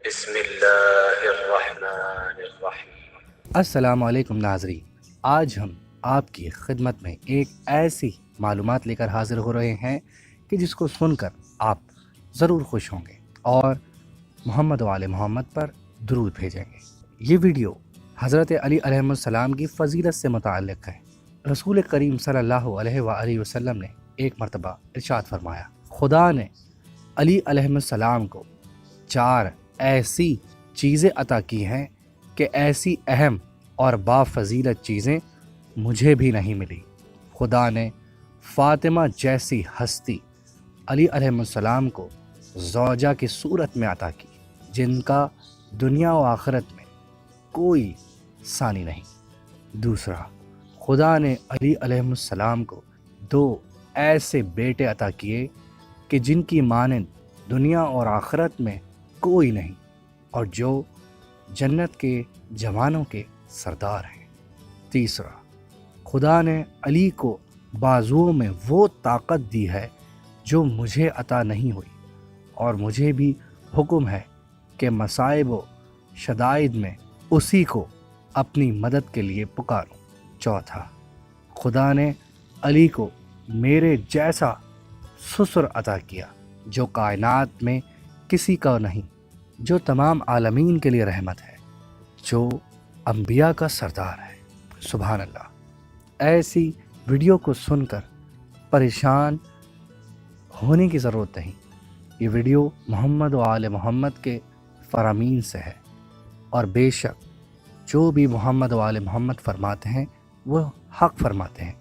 بسم اللہ الرحمن الرحیم۔ السلام علیکم ناظرین، آج ہم آپ کی خدمت میں ایک ایسی معلومات لے کر حاضر ہو رہے ہیں کہ جس کو سن کر آپ ضرور خوش ہوں گے اور محمد و آل محمد پر درود بھیجیں گے۔ یہ ویڈیو حضرت علی علیہ السلام کی فضیلت سے متعلق ہے۔ رسول کریم صلی اللہ علیہ وآلہ وسلم نے ایک مرتبہ ارشاد فرمایا، خدا نے علی علیہ السلام کو 4 ایسی چیزیں عطا کی ہیں کہ ایسی اہم اور بافضیلت چیزیں مجھے بھی نہیں ملی۔ خدا نے فاطمہ جیسی ہستی علی علیہ السلام کو زوجہ کی صورت میں عطا کی جن کا دنیا و آخرت میں کوئی ثانی نہیں۔ دوسرا، خدا نے علی علیہ السلام کو 2 ایسے بیٹے عطا کیے کہ جن کی مانند دنیا اور آخرت میں کوئی نہیں اور جو جنت کے جوانوں کے سردار ہیں۔ تیسرا، خدا نے علی کو بازوؤں میں وہ طاقت دی ہے جو مجھے عطا نہیں ہوئی اور مجھے بھی حکم ہے کہ مصائب و شدائد میں اسی کو اپنی مدد کے لیے پکاروں۔ چوتھا، خدا نے علی کو میرے جیسا سسر عطا کیا جو کائنات میں کسی کا نہیں، جو تمام عالمین کے لیے رحمت ہے، جو انبیاء کا سردار ہے۔ سبحان اللہ۔ ایسی ویڈیو کو سن کر پریشان ہونے کی ضرورت نہیں۔ یہ ویڈیو محمد و آل محمد کے فرامین سے ہے اور بے شک جو بھی محمد و آل محمد فرماتے ہیں وہ حق فرماتے ہیں۔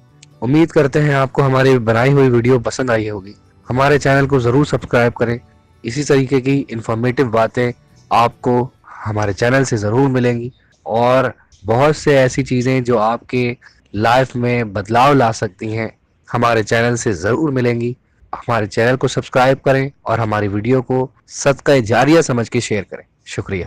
امید کرتے ہیں آپ کو ہماری بنائی ہوئی ویڈیو پسند آئی ہوگی۔ ہمارے چینل کو ضرور سبسکرائب کریں۔ اسی طریقے کی انفارمیٹیو باتیں آپ کو ہمارے چینل سے ضرور ملیں گی اور بہت سے ایسی چیزیں جو آپ کے لائف میں بدلاؤ لا سکتی ہیں ہمارے چینل سے ضرور ملیں گی۔ ہمارے چینل کو سبسکرائب کریں اور ہماری ویڈیو کو صدقہ جاریہ سمجھ کے شیئر کریں۔ شکریہ۔